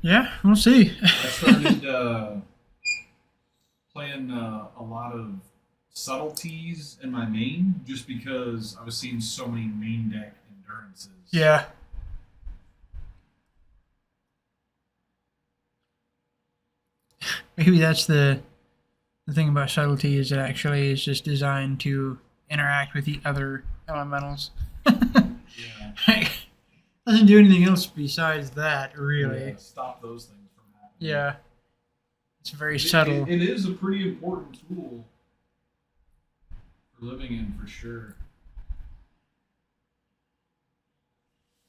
Yeah, we'll see. I started playing a lot of subtleties in my main just because I was seeing so many main deck endurances. Yeah, maybe that's the thing about subtlety is it actually is just designed to interact with the other elementals. Yeah, Doesn't do anything else besides that, yeah, really. stop those things from happening. Yeah, it's very But it, subtle. it, it is a pretty important tool for living in for sure.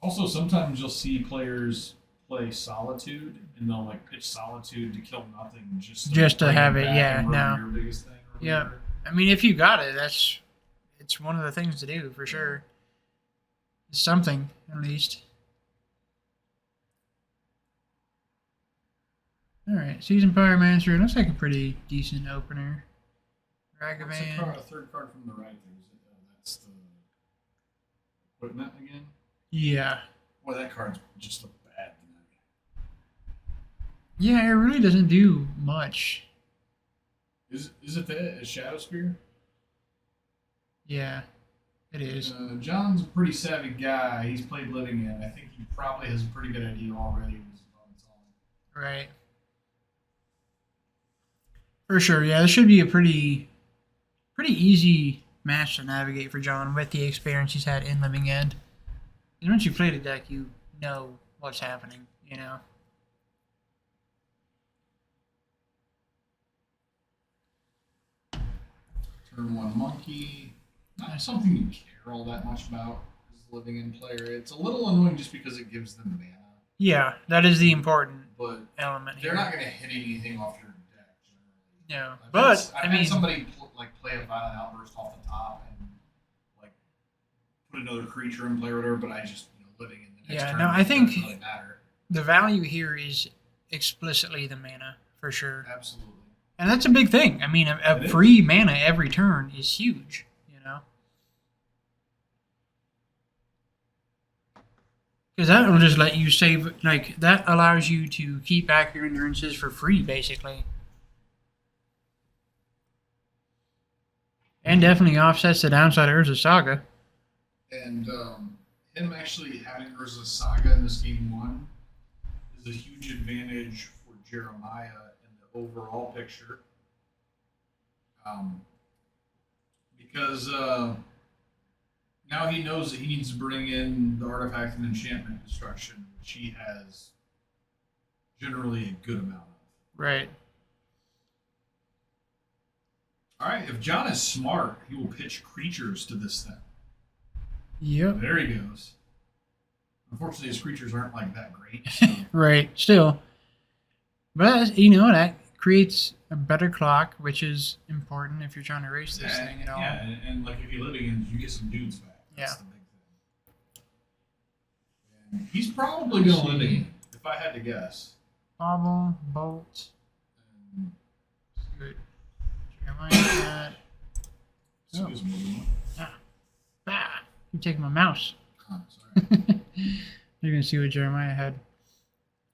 Also, sometimes you'll see players play Solitude, and they'll like pitch Solitude to kill nothing, just to Just to bring have it it, back yeah, and murder no. your biggest thing or Yeah. whatever. I mean, if you got it, it's one of the things to do for Yeah. sure. It's something, at least. All right, Season Pyromancer. Looks like a pretty decent opener. What's the Ragavan. card? A third card from the right there. Is it, that's the equipment again. Yeah. Boy, that card's just look bad tonight. Yeah, it really doesn't do much. Is it the Shadow Spear? Yeah, it is. John's a pretty savvy guy. He's played Living In. I think he probably has a pretty good idea already what his opponent's on. Right. For sure. Yeah, this should be a pretty easy match to navigate for John with the experience he's had in Living End. And once you play the deck, you know what's happening. You know. Turn one monkey. Not something you care all that much about as a Living In player. It's a little annoying just because it gives them mana, Yeah, that is the important but element they're here. not going to hit anything off your deck generally. No, but I've had somebody like play a Violent Outburst off the top and like put another creature in play or whatever, but I just Living In the next yeah, turn. no, I think Doesn't really matter. the value here is explicitly the mana for sure, Absolutely. and that's a big thing. I mean, a It free is. mana every turn is huge. You know, because that will just let you save. Like that allows you to keep back your endurances for free, basically, and definitely offsets the downside of Urza Saga. And him actually having Urza Saga in this game one is a huge advantage for Jeremiah in the overall picture. Because now he knows that he needs to bring in the artifact and enchantment destruction, which he has generally a good amount of. Right. All right, if John is smart, he will pitch creatures to this thing. Yep. There he goes. Unfortunately, his creatures aren't like that great. So. Right. Still, but you know that creates a better clock, which is important if you're trying to race this thing at all. Yeah, and like if you're living in, you get some dudes back. That's Yeah. the big thing. And he's probably going to live in, if I had to guess. Bobble, bolt. And Good. Jeremiah got. Oh. excuse me. Bah! You taking my mouse. Oh, sorry. You're gonna see what Jeremiah had.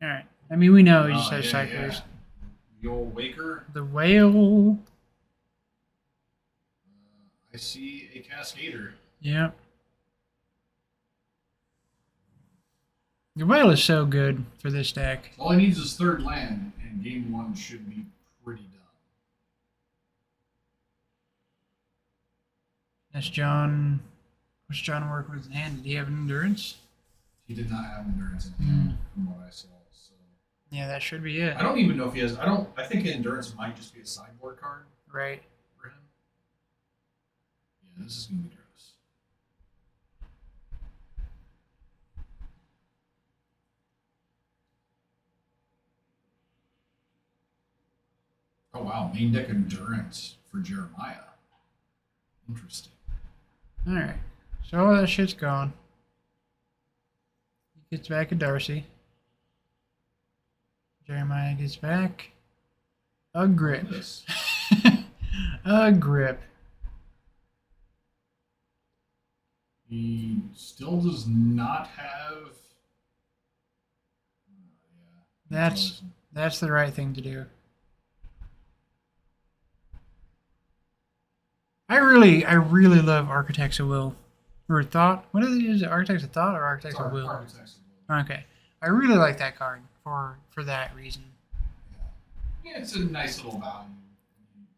All right. I mean, we know he just has Yeah, cyclers. yeah. The old Waker. The whale. I see a Cascader. Yep. The whale is so good for this deck. All he needs is third land, and game one should be pretty done. That's John. What's John work with his hand? Did he have an endurance? He did not have endurance in hand, from what I saw. So Yeah, that should be it. I don't even know if he has. I think endurance might just be a sideboard card Right. for him. Yeah, this is gonna be gross. Oh wow, main deck endurance for Jeremiah. Interesting. All right. So all that shit's gone. He gets back a Darcy. Jeremiah gets back a grip. This. A grip. He still does not have. That's the right thing to do. I really love Architects of Will. Or Thought. What is it? Architects of Thought or Architects of Will? Architects of Will. Okay. I really like that card for that reason. Yeah, it's a nice little value.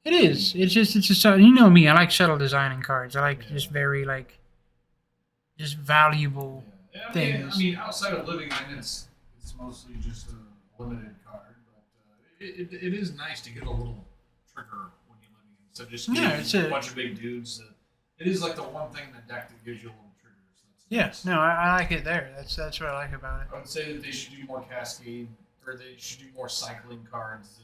It is. It's just you know me. I like subtle design in cards. I like just very just valuable things. I mean, outside of living in, it's mostly just a limited card, but it is nice to get a little trigger when you're living in. So just it's a bunch of big dudes. It is like the one thing in the deck that gives you a little triggers. Yes, no, I like it there. That's what I like about it. I would say that they should do more cascade, or they should do more cycling cards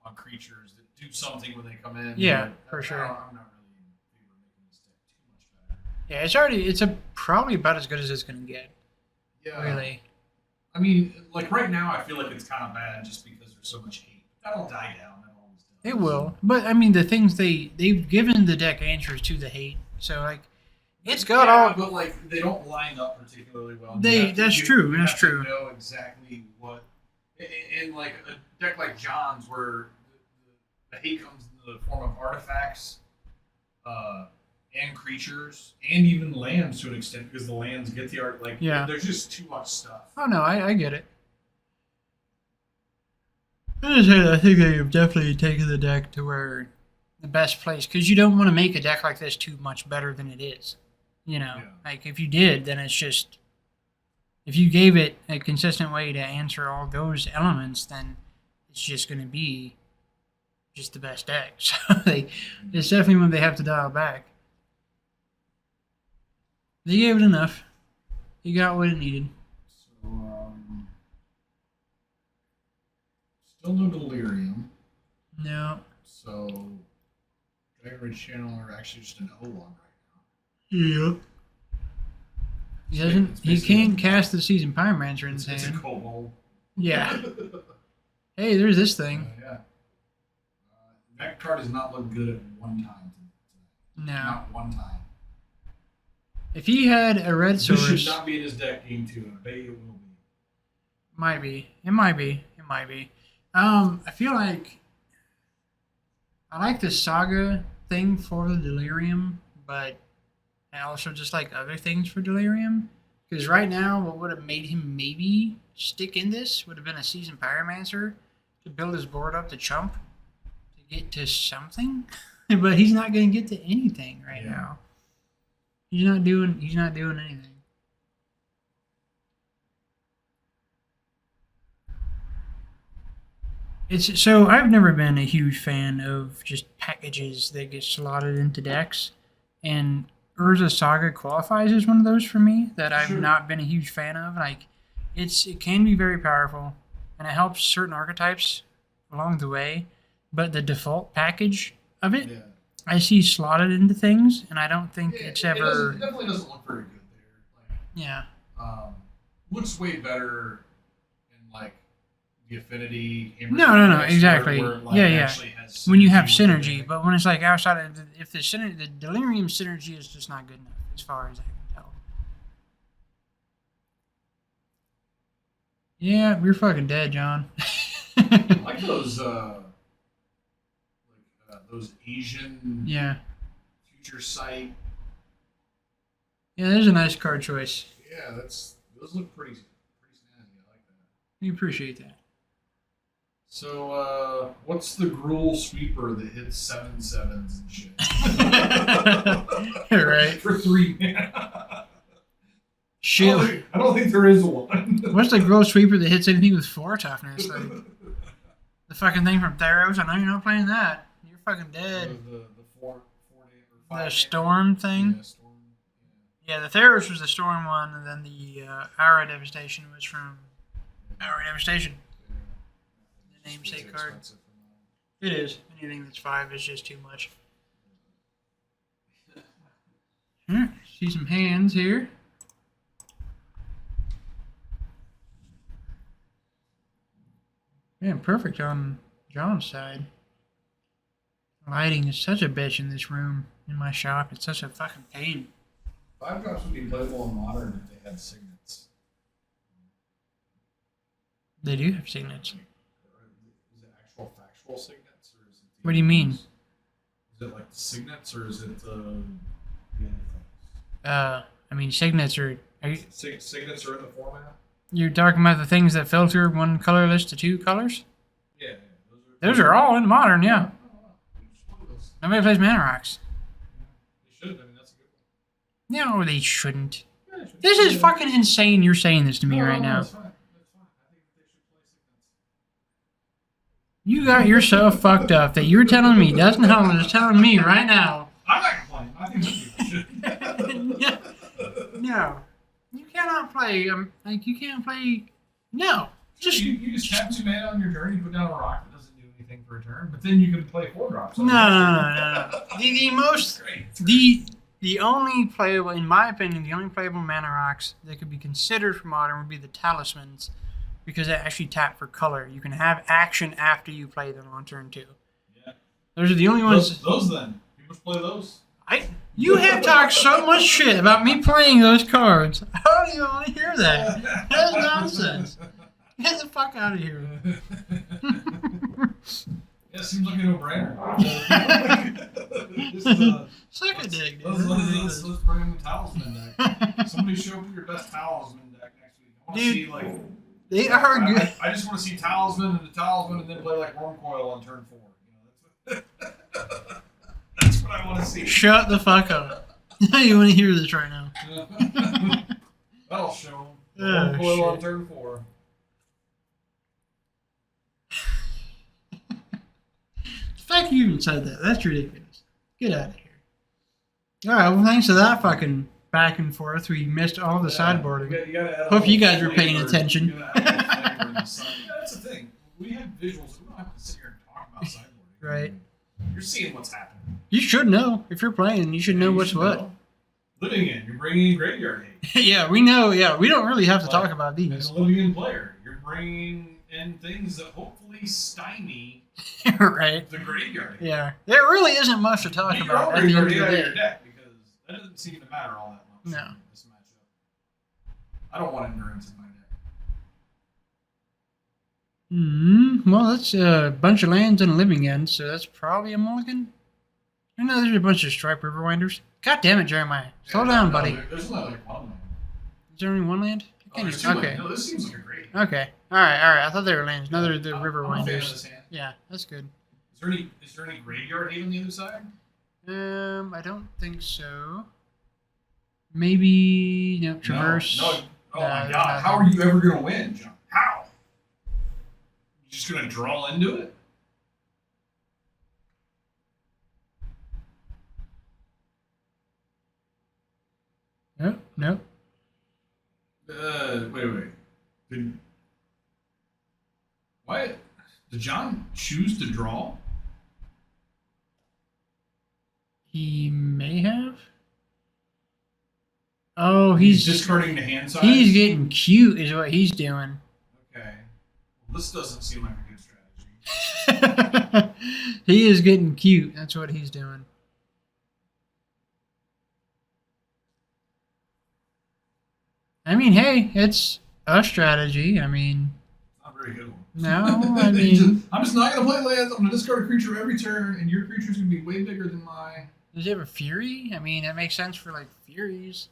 on creatures that do something when they come in. Yeah, for sure. I'm not really in favor of making this deck too much better. Yeah, it's probably about as good as it's gonna get. Yeah. Really. I mean, like right now, I feel like it's kind of bad just because there's so much hate. That'll die down. That always does. It will, but I mean, the things they've given the deck answers to the hate. So like, it's got all. But like, they don't line up particularly well. That's true. You have to know exactly what. In like a deck like John's, where the hate comes in the form of artifacts, and creatures, and even lands to an extent, because the lands get the art. Like, there's just too much stuff. Oh no, I get it. I think they have definitely taken the deck to where the best place, because you don't want to make a deck like this too much better than it is. You know, like if you did, then it's just, if you gave it a consistent way to answer all those elements, then it's just going to be just the best deck. So it's definitely when they have to dial back. They gave it enough. You got what it needed. So, still no Delirium. No. So, Dragon Channel are actually just an O1 right now. Yeah. He can't cast the Seasoned Pyromancer in his hand. It's a Kobold. Yeah. Hey, there's this thing. Yeah. That card does not look good at one time. No. Not one time. If he had a red source... This should not be in his deck game 2, and I bet it will be. Might be. It might be. I feel like... I like the Saga thing for the Delirium, but I also just like other things for Delirium. Because right now, what would have made him maybe stick in this would have been a Seasoned Pyromancer to build his board up to chump to get to something. But he's not going to get to anything right now. He's not doing anything. So I've never been a huge fan of just packages that get slotted into decks, and Urza Saga qualifies as one of those for me that I've not been a huge fan of. Like, it can be very powerful, and it helps certain archetypes along the way, but the default package of it, I see slotted into things, and I don't think it's ever. It definitely doesn't look very good there. Like, looks way better in like the affinity. No, exactly. Where, When you have synergy, but when it's like outside of if the synergy, the Delirium synergy is just not good enough, as far as I can tell. Yeah, you're fucking dead, John. I like those Asian future sight. Yeah, there's a nice card choice. Yeah, those look pretty snazzy. I like that. We appreciate that. So, what's the Gruul sweeper that hits 7/7s and shit? Right. For 3 mana. Shit. I don't think there is one. What's the Gruul sweeper that hits anything with 4 toughness? Like, the fucking thing from Theros. I know you're not playing that. You're fucking dead. The storm thing? Yeah, storm. Yeah, the Theros was the storm one, and then the Aura Devastation was from Aura Devastation. The namesake card. It is. Anything that's 5 is just too much. See some hands here. Man, perfect on John's side. Lighting is such a bitch in this room, in my shop. It's such a fucking pain. 5 drops would be playable in modern if they had signets. They do have signets. Is it actual factual signets, or is it? What do you mean? Is it like the signets, or is it the other things? I mean, signets are you, Signets are in the format. you're talking about the things that filter one color list to two colors? Yeah, Those are all in modern, yeah. Nobody plays Mana Rocks. They should. I mean, that's a good No, they shouldn't. one. Yeah, This is fucking insane. You're saying this to me right now. That's fine. That's fine. I think they should play signets. You got yourself fucked up that you're telling me. Dustin Hellman is telling me right now. I'm not complaining. I think people should. No. You cannot play, like, you can't play. No. Just. You just tap 2 mana on your turn, you put down a rock that doesn't do anything for a turn, but then you can play 4 drops. No. The most. The only playable, in my opinion, the only playable Mana Rocks that could be considered for modern would be the Talismans, because they actually tap for color. You can have action after you play them on turn 2. Yeah. Those are the only ones. Those then. You must play those. You have talked so much shit about me playing those cards. How do you want to hear that? That's nonsense. Get the fuck out of here. Yeah, it seems like a no-brainer. Suck a dick, dude. Let's bring in the Talisman deck. Somebody show up with your best Talisman deck next week. I want to see, like... They are good. I just want to see Talisman and the Talisman and then play, like, Worm Coil on turn 4. You know, that's what I want to see. Shut the fuck up. You want to hear this right now. That'll show them. Oh, Worm Coil on shit. turn 4. The fact you even said that, that's ridiculous. Get out of here. Alright, well, thanks to that fucking back and forth, we missed all the sideboarding. Hope you guys were paying attention. Yeah, that's the thing. We have visuals. We don't have to sit here and talk about sideboarding. Right. You're seeing what's happening. You should know. If you're playing, you should know what's what. Living in, you're bringing in graveyard hate. Yeah, we know. Yeah, we don't really have to talk about As these. a living in player, you're bringing in things that hopefully stymie Right. the graveyard hate. Yeah. There really isn't much to talk Get your about own at the end of graveyard the hate out of day. your deck, because that doesn't seem to matter all that much No. in this matchup. I don't want endurance in my deck. Well, that's a bunch of lands and a living end, so that's probably a mulligan. I know there's a bunch of Stripe Riverwinders. God damn it, Jeremiah. Slow down, buddy. There's only like one land. Is there only one land? Oh, there's 2 Okay. lands. No, this seems like a great. Okay. Alright. I thought they were lands. No, they're the I'm a fan of Riverwinders. this hand. Yeah, that's good. Is there any graveyard hate on the other side? I don't think so. Maybe no Traverse. No. Oh No, my there's God! nothing. How are you ever gonna win, John? How? You just gonna draw into it? Nope. Wait. What? Did John choose to draw? He may have. Oh, he's discarding the hand size. He's getting cute, is what he's doing. Okay. Well, this doesn't seem like a good strategy. He is getting cute. That's what he's doing. I mean, hey, it's a strategy. I mean, Not a very good one. no, I mean, I'm just not gonna play lands. I'm gonna discard a creature every turn, and your creature's gonna be way bigger than mine. does he have a Fury? I mean, that makes sense for like Furies.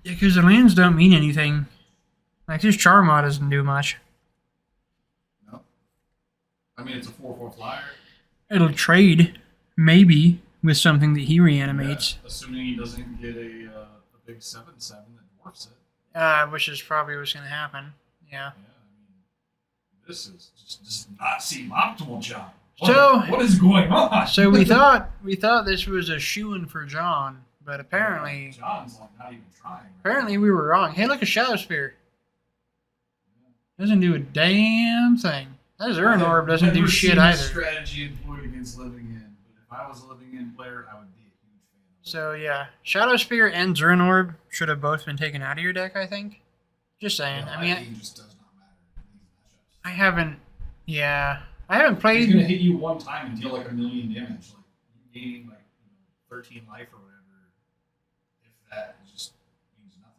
Yeah, because the lands don't mean anything. Like this Charmaw doesn't do much. No. I mean, it's a 4/4 flyer. It'll trade, maybe, with something that he reanimates. Yeah, assuming he doesn't get a big 7/7 that dwarfs it. Which is probably what's going to happen. Yeah. Yeah, I mean, this is just not seem optimal, John. What is going on? So we thought this was a shoo-in for John, but apparently John's like not even trying. Right? apparently we were wrong. Hey, look, a Shadow Spear. Doesn't do a damn thing. That Zern Orb doesn't do shit either. Strategy employed against living in, but if I was a living in player, I would be a huge fan of it. So yeah, Shadow Spear and Zern Orb should have both been taken out of your deck, I think. Just saying. Yeah, I mean, lightning just does not matter in these matchups. I haven't He's played. gonna hit you one time and deal like 1,000,000 damage, like gaining like 13 life or whatever. If that, it just means nothing.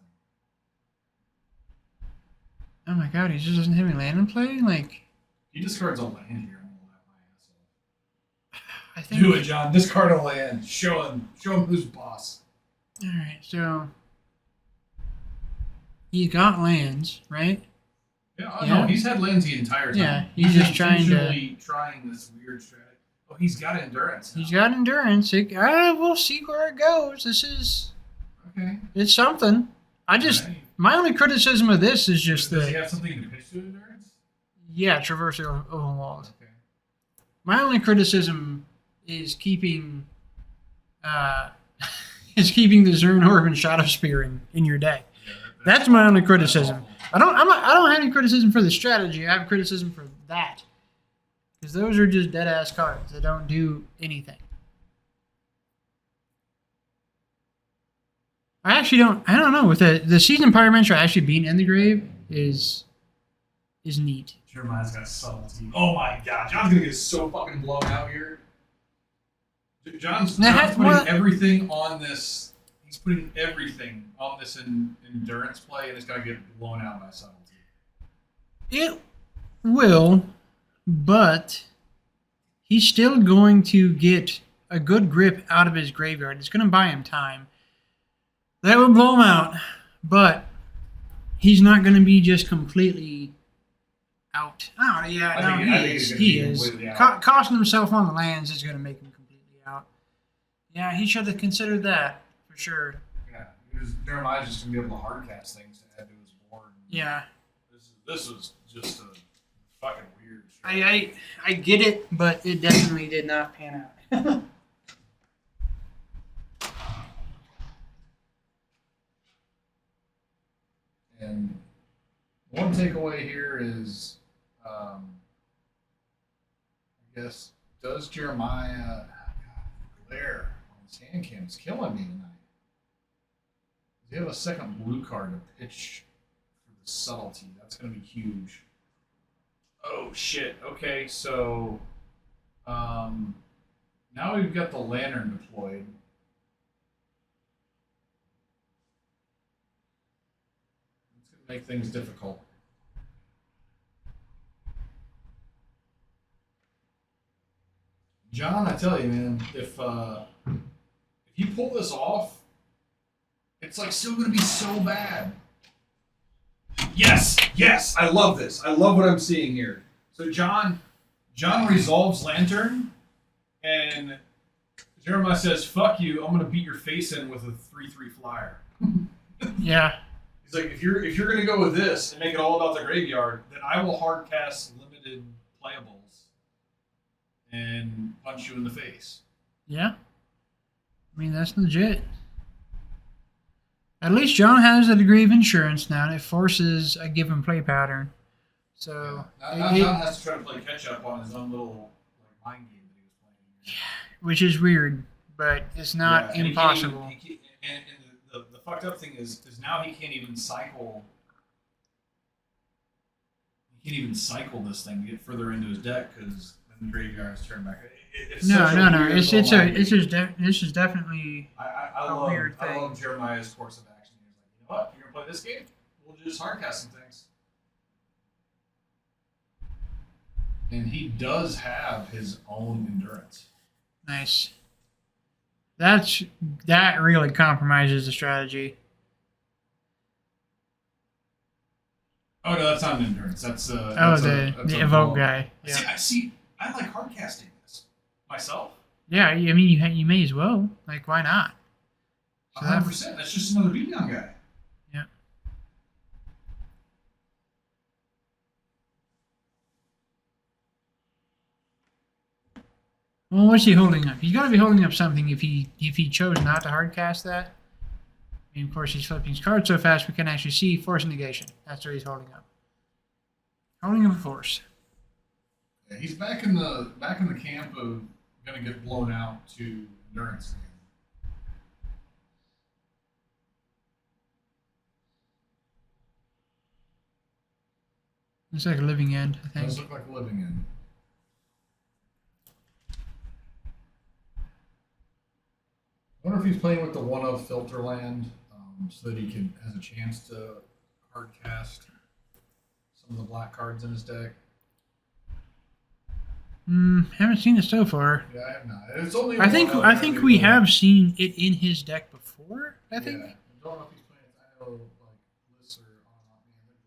Oh my god, he just doesn't have any land in play? Like, He discards a land here. I'm gonna laugh my ass I off. think. Do it, John. Discard a land. Show him who's boss. Alright, so. He's got lands, right? Yeah, Yeah. no, he's had lands the entire time. Yeah, he's just trying this weird strategy. Oh, he's got endurance. He's got endurance. We'll see where it goes. This is. Okay. It's something. Right. My only criticism of this is just Does he have something to pitch to endurance? Yeah, traverse over walls. Okay. My only criticism is keeping is keeping the Zern Orb and Shadow Spearing in your deck. Yeah, That's my only criticism. I don't have any criticism for the strategy. I have criticism for that. Because those are just dead ass cards that don't do anything. I don't know. With the Seasoned Pyromancer actually being in the grave is neat. Jeremiah's got subtlety. Oh my god, John's gonna get so fucking blown out here. John's putting everything on this. He's putting everything on this in endurance play, and it's gonna get blown out by subtlety. It will, but he's still going to get a good grip out of his graveyard. It's going to buy him time. That will blow him out, but he's not going to be just completely out. Oh, yeah, he is. Costing himself on the lands is going to make him completely out. Yeah, he should have considered that, for sure. Yeah, Jeremiah's just going to be able to hardcast things to add to his board. Yeah. This was just a fucking weird strategy. I get it, but it definitely did not pan out. And one takeaway here is, I guess, does Jeremiah... God, glare on his hand cam is killing me tonight. Does he have a second blue card to pitch for the subtlety? That's going to be huge. Oh, shit. Okay, so... now we've got the Lantern deployed. Make things difficult. John, I tell you, man, if you pull this off, it's like still going to be so bad. Yes, I love this. I love what I'm seeing here. So John resolves Lantern, and Jeremiah says, "Fuck you! I'm going to beat your face in with a 3/3 flyer." Yeah. He's like, if you're gonna go with this and make it all about the graveyard, then I will hard cast limited playables and punch you in the face. Yeah. I mean, that's legit. At least John has a degree of insurance now, and it forces a given play pattern. So now John has to try to play catch up on his own little mind game that he was playing. Yeah, which is weird, but it's not impossible. And the fucked up thing is now he can't even cycle. He can't even cycle this thing to get further into his deck because then the graveyard is turned back. No. This is definitely a weird thing. I love Jeremiah's course of action. He's like, you know what? You're gonna play this game? We'll just hardcast some things. And he does have his own endurance. Nice. That really compromises the strategy. Oh no, that's not an endurance. That's the evoke guy. Yeah. I like hardcasting this myself. Yeah, I mean you may as well. Like, why not? 100%. That's just another beatdown guy. Yeah. Well, what's he holding up? He's got to be holding up something if he chose not to hardcast that. I mean, of course, he's flipping his cards so fast we can actually see Force Negation. That's what he's holding up. Holding up a Force. Yeah, he's back in the camp of gonna get blown out to endurance again. Looks like a living end, I think. Does look like a living end. I wonder if he's playing with the 1-of filter land so that he has a chance to hard cast. some of the black cards in his deck? Haven't seen it so far. Yeah, I have not. It's only I think we have seen it in his deck before. I think. I don't know if he's playing. I know like lists are on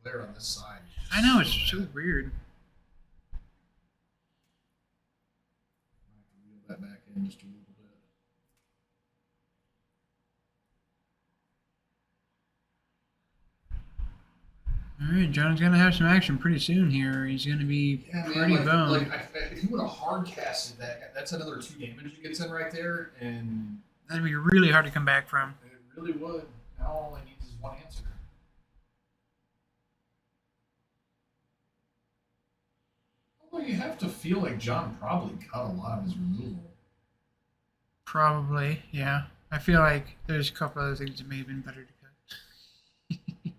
the glare on this side. I know it's so weird. I have to wheel that back in just a little bit. All right, John's gonna have some action pretty soon here. He's gonna be pretty boned. Like if he would have hard casted that, that's another 2 damage he gets in right there, and That'd be really hard to come back from. it really would. Now all he needs is one answer. Although you have to feel like John probably cut a lot of his removal. Probably, yeah. I feel like there's a couple other things that may have been better to cut.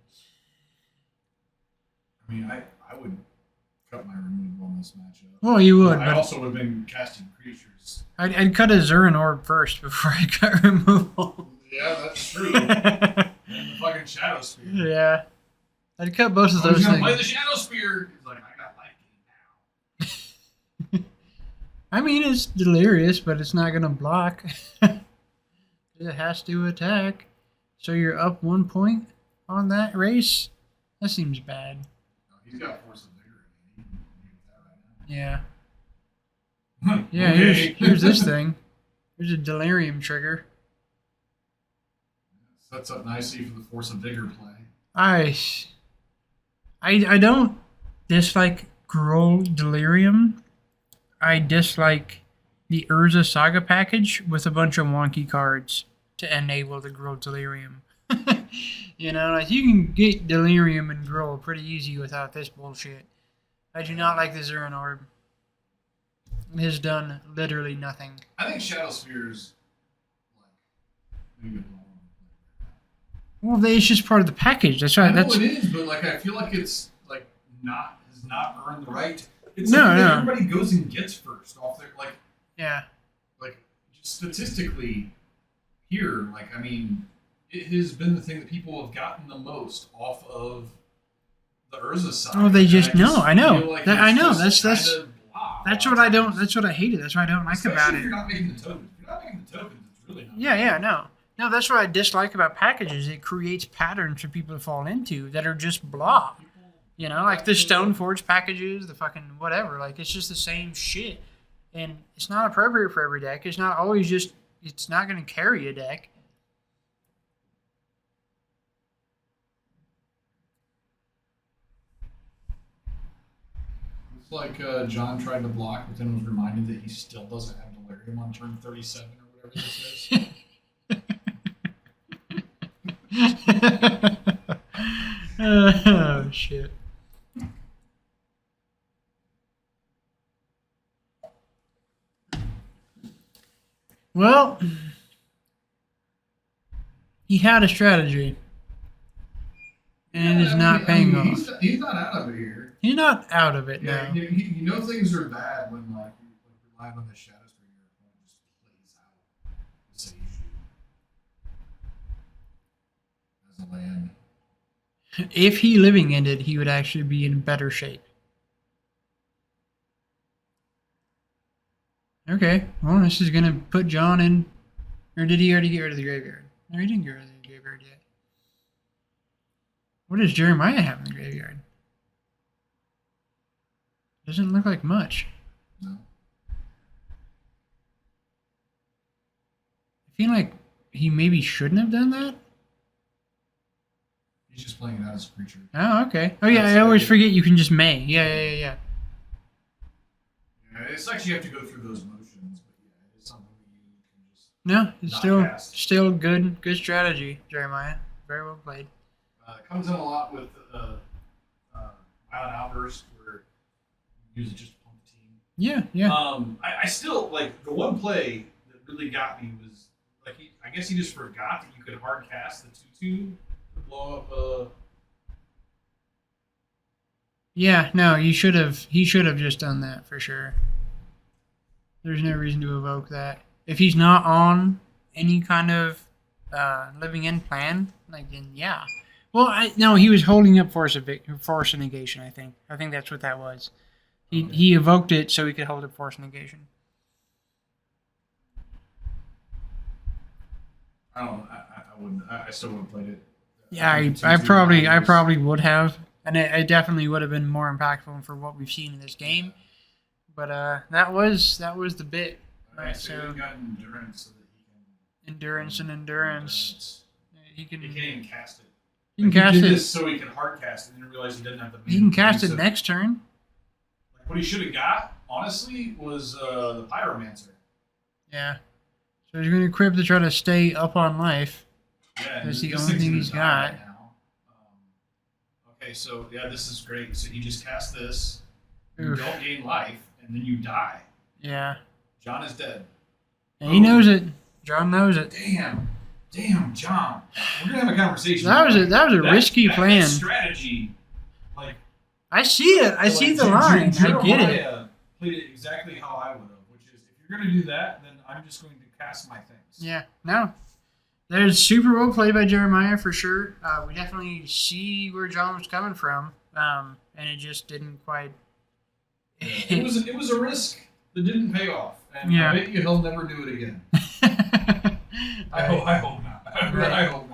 I mean, I would cut my removal on this matchup. Well, you would, I but also would have been casting creatures. I'd cut a Zurin Orb first before I cut removal. Yeah, that's true. And the fucking Shadow Spear. Yeah. I'd cut both of I was those gonna things. play the Shadow Spear. He's like, I got life gain now. I mean, it's delirious, but it's not going to block. It has to attack. So you're up 1 point on that race? That seems bad. No, he's got Force of Vigor. He can do that right Yeah. now. Yeah, Okay. here's this thing. Here's a Delirium trigger. Sets up nicely for the Force of Vigor play. I don't dislike Gruul Delirium. I dislike the Urza Saga package with a bunch of wonky cards to enable the Gruul Delirium. You know, like you can get Delirium and Gruul pretty easy without this bullshit. I do not like the Zurin Orb. It has done literally nothing. I think Shadow Spear's like maybe a blow. Well, it's just part of the package. That's right. I know That's it is, but like I feel like it's like has not earned the right. It's No, something that no. everybody goes and gets first off their yeah. like just statistically here. Like I mean, it has been the thing that people have gotten the most off of the Urza side. Oh, they And just know. I know. feel like That- I it's know. just That's kinda blah that's a lot what I of don't. times. That's what I hated. That's what I don't like Especially about if it. you're not making the tokens. If you're not making the tokens, it's really not. Yeah, no. No, that's what I dislike about packages. It creates patterns for people to fall into that are just blah. You know, like the Stoneforge packages, the fucking whatever. Like, it's just the same shit. And it's not appropriate for every deck. It's not always just, it's not going to carry a deck. It's like John tried to block, but then was reminded that he still doesn't have Delirium on turn 37 or whatever this is. Oh, shit. Well, he had a strategy, and it is not paying off. He's not out of it here. He's not out of it Yeah, now. you know things are bad when like you rely on the shadows for your opponent just plays out the sage as a land. If he living ended, he would actually be in better shape. Okay, well, this is going to put John in... Or did he already get rid of the graveyard? No, he didn't get rid of the graveyard yet. What does Jeremiah have in the graveyard? Doesn't look like much. No. I feel like he maybe shouldn't have done that. He's just playing it out as a creature. Oh, okay. Oh, yeah, That's I always like- forget you can just May. Yeah. Yeah, it's like you have to go through those motions, but yeah, it's something that you can just. No, it's Not still cast. good strategy, Jeremiah. Very well played. It comes in a lot with Violent Outburst, where you use it just to pump the team. Yeah. I still like the one play that really got me was like I guess he just forgot that you could hard cast the 2/2 to blow up. Yeah, no, he should have just done that for sure. There's no reason to evoke that. If he's not on any kind of living end plan, like then yeah. Well, no, he was holding up force negation. I think that's what that was. He evoked it so he could hold up force negation. I don't. I wouldn't. I still would have played it. Yeah, I probably would have, and it definitely would have been more impactful for what we've seen in this game. But that was the bit. Right, so we've got endurance so that he can endurance. He can even cast it. He can cast it this so he can hard cast it and then realize he doesn't have the. He can cast it next turn. Like what he should have got, honestly, was the Pyromancer. Yeah. So he's going to equip to try to stay up on life. Yeah, that's the only thing he's got. Right now. Okay, so yeah, this is great. So he just casts this. You don't gain life, and then you die. Yeah. John is dead. And he knows it. John knows it. Damn, John. We're gonna have a conversation. That was a risky plan. That strategy, like I see it. I see the line. I get it. Played it exactly how I would have, which is if you're gonna do that, then I'm just going to cast my things. Yeah. No. There's super well played by Jeremiah for sure. We definitely see where John was coming from, and it just didn't quite. It was a risk that didn't pay off, and I bet you he'll never do it again. I hope not. I hope